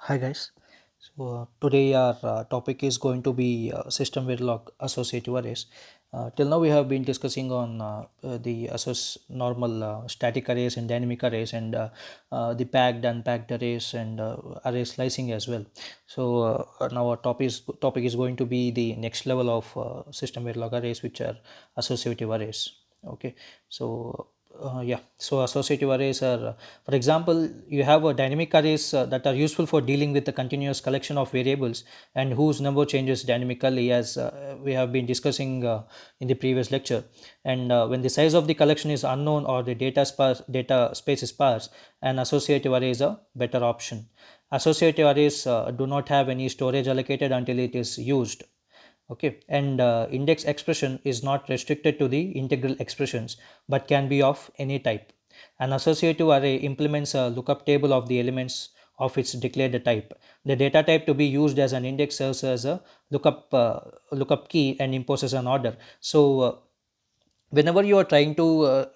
Hi guys. Today our topic is going to be system Verilog associative arrays. Till now we have been discussing on the normal static arrays and dynamic arrays and the packed unpacked arrays and array slicing as well. Now our topic is going to be the next level of system Verilog arrays, which are associative arrays. Okay, so yeah, so associative arrays are, for example, you have a dynamic arrays that are useful for dealing with the continuous collection of variables and whose number changes dynamically, as we have been discussing in the previous lecture. And when the size of the collection is unknown or the data space is sparse, an associative array is a better option. Associative arrays do not have any storage allocated until it is used. Okay, and index expression is not restricted to the integral expressions but can be of any type. An associative array implements a lookup table of the elements of its declared type. The data type to be used as an index serves as a lookup key and imposes an order. Whenever you are trying to uh,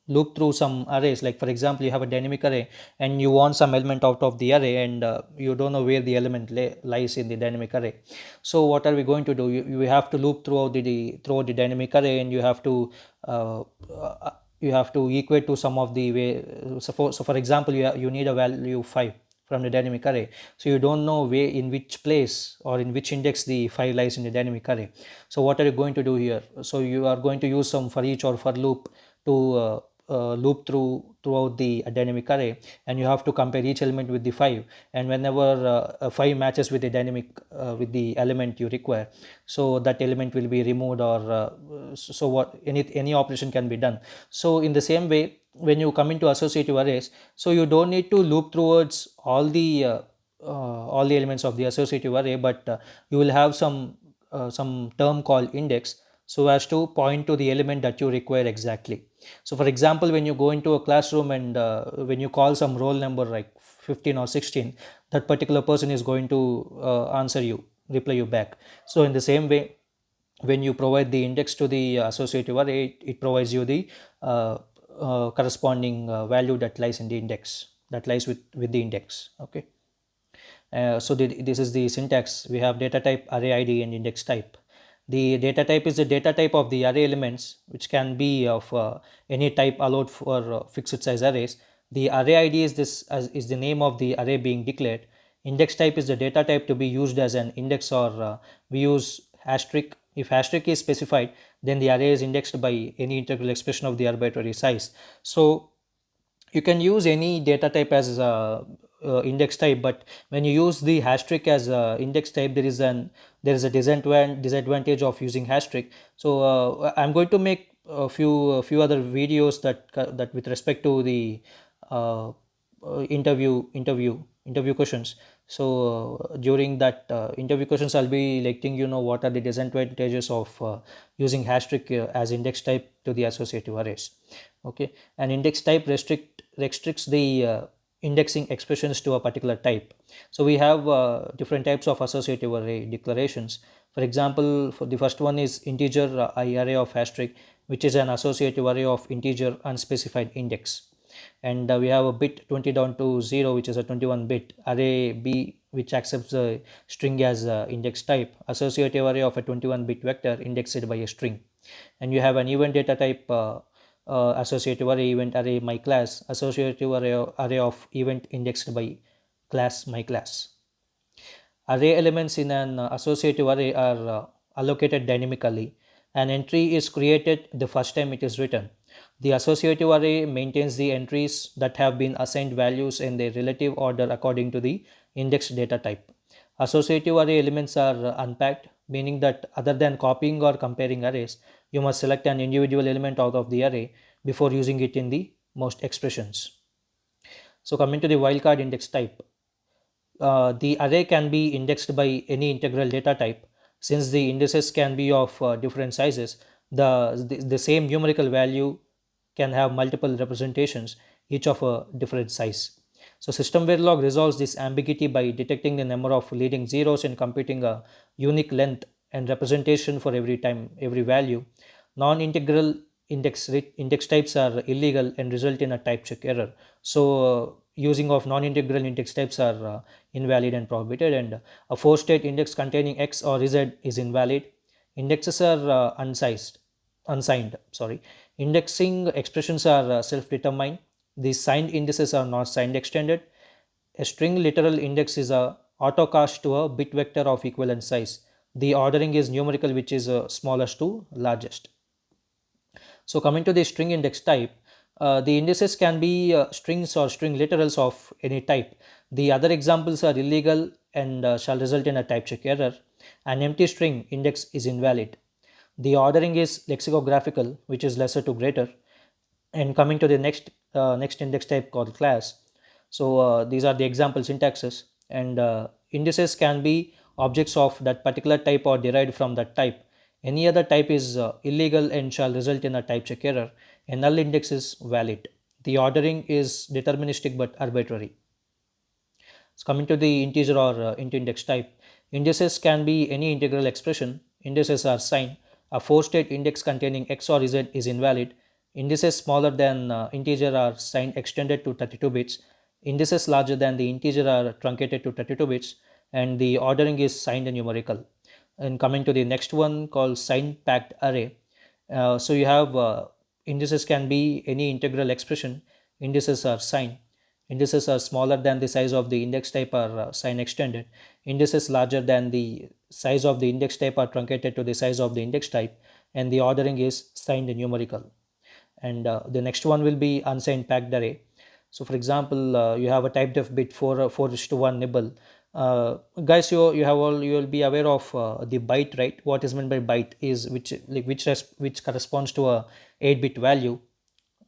loop through some arrays, like for example you have a dynamic array and you want some element out of the array, and you don't know where the element lies in the dynamic array. So what are we going to do? You have to loop throughout the dynamic array, and uh, you have to equate to some of the way. So for example, you need a value 5 from the dynamic array. So you don't know where, in which place or in which index the 5 lies in the dynamic array. So what are you going to do here? So you are going to use some for each or for loop to loop throughout the dynamic array, and you have to compare each element with the 5. And whenever a 5 matches with the dynamic with the element you require, so that element will be removed, or so what any operation can be done. So in the same way, when you come into associative arrays, so you don't need to loop towards all the elements of the associative array, but you will have some term called index, so as to point to the element that you require exactly. So for example, when you go into a classroom and when you call some roll number like 15 or 16, that particular person is going to reply you back. So in the same way, when you provide the index to the associative array, it provides you the corresponding value that lies in the index, that lies with the index. Okay. This is the syntax. We have data type, array id, and index type. The data type is the data type of the array elements, which can be of any type allowed for fixed size arrays. The array id is the name of the array being declared. Index type is the data type to be used as an index, or we use asterisk. If asterisk is specified, then the array is indexed by any integral expression of the arbitrary size. So you can use any data type as index type, but when you use the asterisk as index type, there is a disadvantage of using asterisk. So I'm going to make a few other videos that with respect to the uh, interview questions. So during that interview questions, I'll be letting you know what are the disadvantages of using asterisk as index type to the associative arrays. Okay. An index type restricts the indexing expressions to a particular type. So we have different types of associative array declarations. For example, for the first one is integer array of asterisk, which is an associative array of integer unspecified index. And we have a bit 20 down to 0, which is a 21 bit array b, which accepts a string as index type, associative array of a 21 bit vector indexed by a string. And you have an event data type, associative array event array my class, associative array of event indexed by class my class. Array elements in an associative array are allocated dynamically. An entry is created the first time it is written. The associative array maintains the entries that have been assigned values in their relative order according to the indexed data type. Associative array elements are unpacked, meaning that other than copying or comparing arrays, you must select an individual element out of the array before using it in the most expressions. So coming to the wildcard index type, the array can be indexed by any integral data type. Since the indices can be of different sizes, the same numerical value can have multiple representations, each of a different size. So system verilog resolves this ambiguity by detecting the number of leading zeros and computing a unique length and representation for every value. Non-integral index types are illegal and result in a type check error. So using of non-integral index types are invalid and prohibited, and a four-state index containing x or z is invalid. Indexes are unsigned. Sorry, indexing expressions are self-determined. The signed indices are not signed extended. A string literal index is a autocast to a bit vector of equivalent size. The ordering is numerical, which is smallest to largest. So coming to the string index type, the indices can be strings or string literals of any type. The other examples are illegal and shall result in a type check error. An empty string index is invalid. The ordering is lexicographical, which is lesser to greater. And coming to the next index type called class. So these are the example syntaxes, and indices can be objects of that particular type or derived from that type. Any other type is illegal and shall result in a type check error. A null index is valid. The ordering is deterministic but arbitrary. So coming to the integer or int index type, indices can be any integral expression. Indices are signed. A four-state index containing x or z is invalid. Indices smaller than integer are signed extended to 32 bits. Indices larger than the integer are truncated to 32 bits, and the ordering is signed numerical. And coming to the next one called sign packed array. So you have indices can be any integral expression. Indices are signed. Indices are smaller than the size of the index type are sign extended. Indices larger than the size of the index type are truncated to the size of the index type, and the ordering is signed numerical. And the next one will be unsigned packed array. So for example, you have a type def bit 4:1 nibble. Guys, you will be aware of the byte, right? What is meant by byte is which corresponds to a 8-bit value,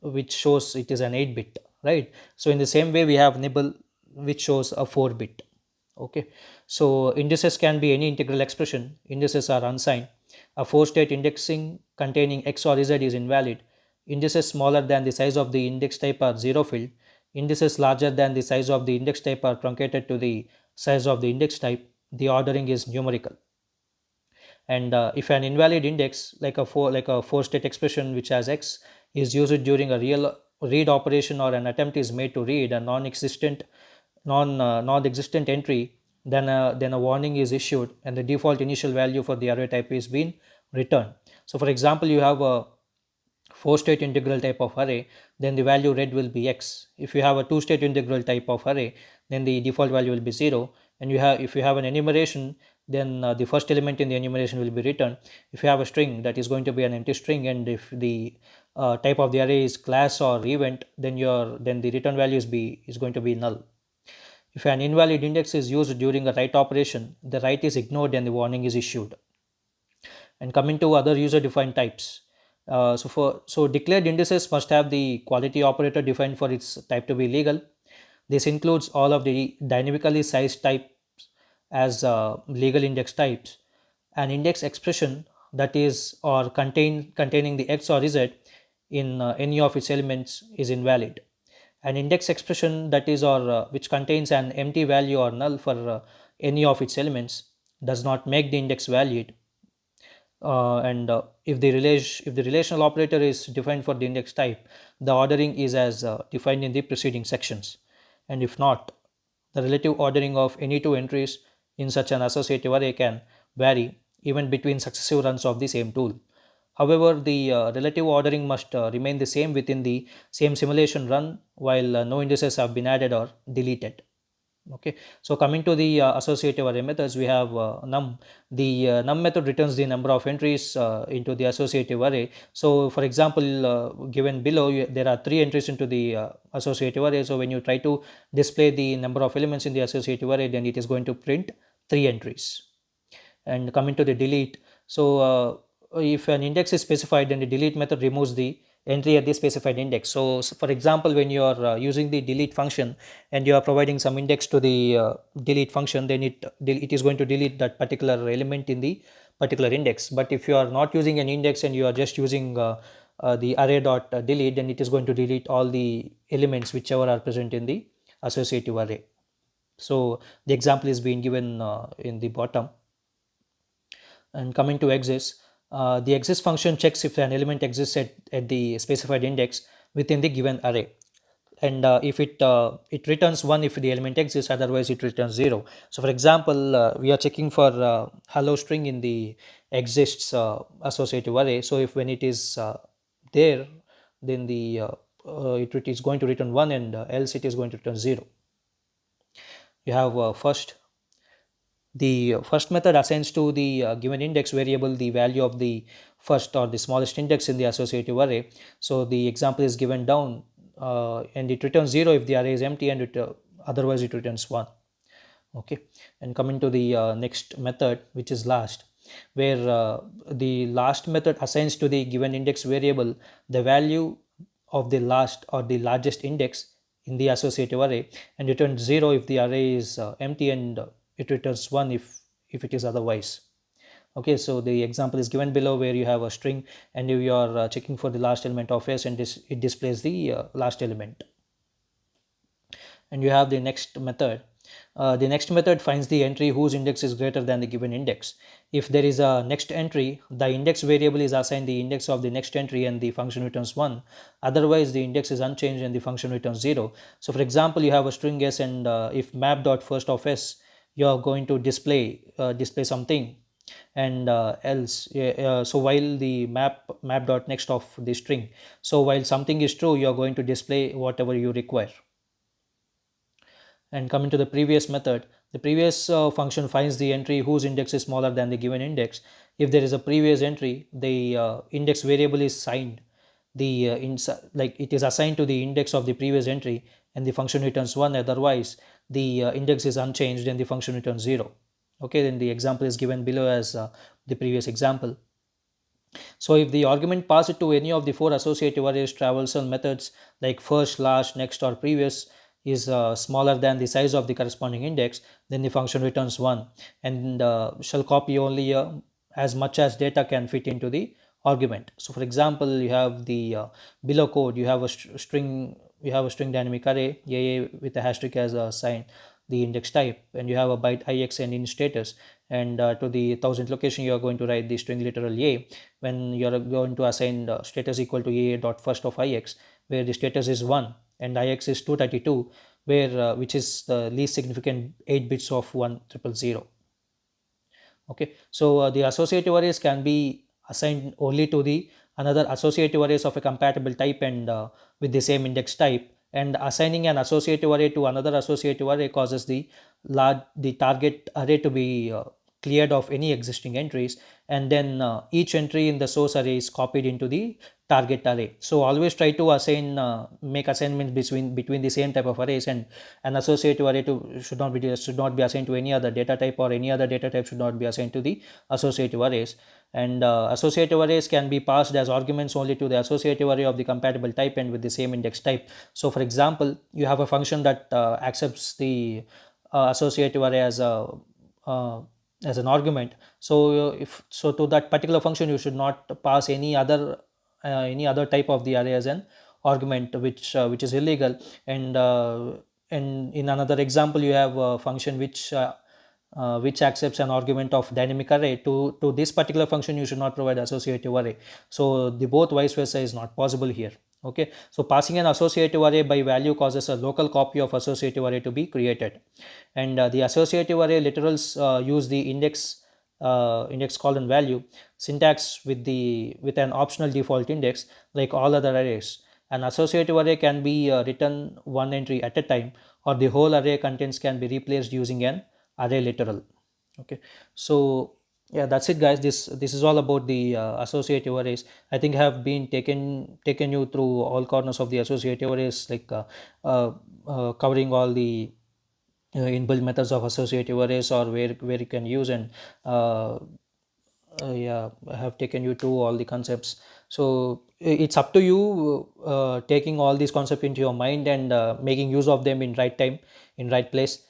which shows it is an 8-bit, right? So in the same way we have nibble, which shows a 4-bit. Okay, so indices can be any integral expression. Indices are unsigned. A four-state indexing containing x or z is invalid. Indices smaller than the size of the index type are zero filled. Indices larger than the size of the index type are truncated to the size of the index type. The ordering is numerical. And if an invalid index like a four-state expression which has x is used during a real read operation, or an attempt is made to read a non-existent entry, then a warning is issued and the default initial value for the array type is being returned. So for example, you have a four-state integral type of array, then the value read will be x. If you have a two-state integral type of array, then the default value will be 0. And if you have an enumeration, then the first element in the enumeration will be returned. If you have a string, that is going to be an empty string, and if the type of the array is class or event, then the return value is going to be null. If an invalid index is used during a write operation, the write is ignored and the warning is issued. And coming to other user defined types, so declared indices must have the quality operator defined for its type to be legal. This includes all of the dynamically sized types as legal index types. An index expression that is or containing the x or z in any of its elements is invalid. An index expression that is or which contains an empty value or null for any of its elements does not make the index valid. And if the relational operator is defined for the index type, the ordering is as defined in the preceding sections. And if not, the relative ordering of any two entries in such an associative array can vary even between successive runs of the same tool. However, the relative ordering must remain the same within the same simulation run while no indices have been added or deleted. Okay, so coming to the associative array methods, we have num. The num method returns the number of entries into the associative array. So for example, given below, there are 3 entries into the associative array. So when you try to display the number of elements in the associative array, then it is going to print 3 entries. And coming to the delete, so if an index is specified, then the delete method removes the entry at the specified index. So for example, when you are using the delete function and you are providing some index to the delete function, then it is going to delete that particular element in the particular index. But if you are not using an index and you are just using the array dot delete, then it is going to delete all the elements whichever are present in the associative array. So the example is being given in the bottom. And coming to exist, the exist function checks if an element exists at the specified index within the given array. and if it returns 1 if the element exists, otherwise it returns 0. So for example, we are checking for hello string in the exists associative array. So if when it is there, then it is going to return 1, and else it is going to return 0. You have the first method assigns to the given index variable the value of the first or the smallest index in the associative array. So the example is given down, and it returns 0 if the array is empty, and otherwise it returns 1. Okay, and coming to the next method, which is last, where the last method assigns to the given index variable the value of the last or the largest index in the associative array, and returns 0 if the array is empty, and it returns 1 if it is otherwise. Okay, so the example is given below, where you have a string and you are checking for the last element of s, and it displays the last element. And you have the next method. The next method finds the entry whose index is greater than the given index. If there is a next entry, the index variable is assigned the index of the next entry, and the function returns 1. Otherwise the index is unchanged and the function returns 0. So for example, you have a string s, and if map.first of s, you are going to display something, and else so while the map.next of the string, so while something is true, you are going to display whatever you require. And coming to the previous method, the previous function finds the entry whose index is smaller than the given index. If there is a previous entry, the index variable is signed the like it is assigned to the index of the previous entry, and the function returns 1. Otherwise the index is unchanged and the function returns 0. Okay, then the example is given below as the previous example. So if the argument passed to any of the 4 associative arrays traversal methods like first, last, next, or previous is smaller than the size of the corresponding index, then the function returns 1, and shall copy only as much as data can fit into the argument. So for example, you have the below code, you have a string dynamic array AA with a hashtag as a sign, the index type, and you have a byte ix and in status, and to the 1000th location you are going to write the string literal a, when you are going to assign status equal to a dot first of ix, where the status is 1 and ix is 232, where which is the least significant 8 bits of 1000. Okay, so the associative arrays can be assigned only to the another associative arrays of a compatible type, and with the same index type, and assigning an associative array to another associative array causes the target array to be cleared of any existing entries, and then each entry in the source array is copied into the target array. So always try to make assignments between the same type of arrays, and an associative array should not be assigned to any other data type, or any other data type should not be assigned to the associative arrays. And associative arrays can be passed as arguments only to the associative array of the compatible type and with the same index type. So for example, you have a function that accepts the associative array uh, as an argument. So if so, to that particular function you should not pass any other type of the array as an argument, which is illegal. And in another example, you have a function which accepts an argument of dynamic array. To this particular function you should not provide associative array, so the both vice versa is not possible here. Okay, so passing an associative array by value causes a local copy of associative array to be created, and the associative array literals use the index colon value syntax with an optional default index like all other arrays. An associative array can be written one entry at a time, or the whole array contents can be replaced using an array literal. Okay, so yeah, that's it guys. This is all about the associative arrays. I think I have been taken you through all corners of the associative arrays, like covering all the inbuilt methods of associative arrays, or where you can use, and yeah, I have taken you to all the concepts. So it's up to you taking all these concepts into your mind, and making use of them in right time, in right place.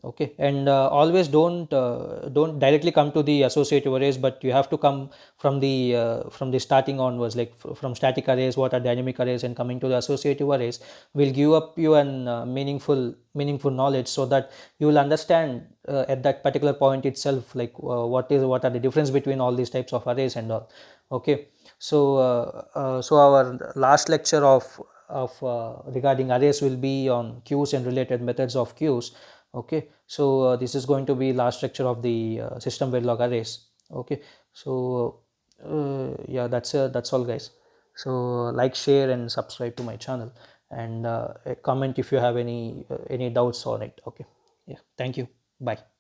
Okay, and always don't directly come to the associative arrays, but you have to come from the starting onwards, like from static arrays, what are dynamic arrays, and coming to the associative arrays will give up you an meaningful knowledge, so that you will understand at that particular point itself, like what are the difference between all these types of arrays and all. Okay, so so our last lecture of of regarding arrays will be on queues and related methods of queues. Okay, so this is going to be last lecture of the system Verilog arrays. Okay, so yeah, that's all, guys. So like, share and subscribe to my channel, and comment if you have any doubts on it. Okay, yeah, thank you, bye.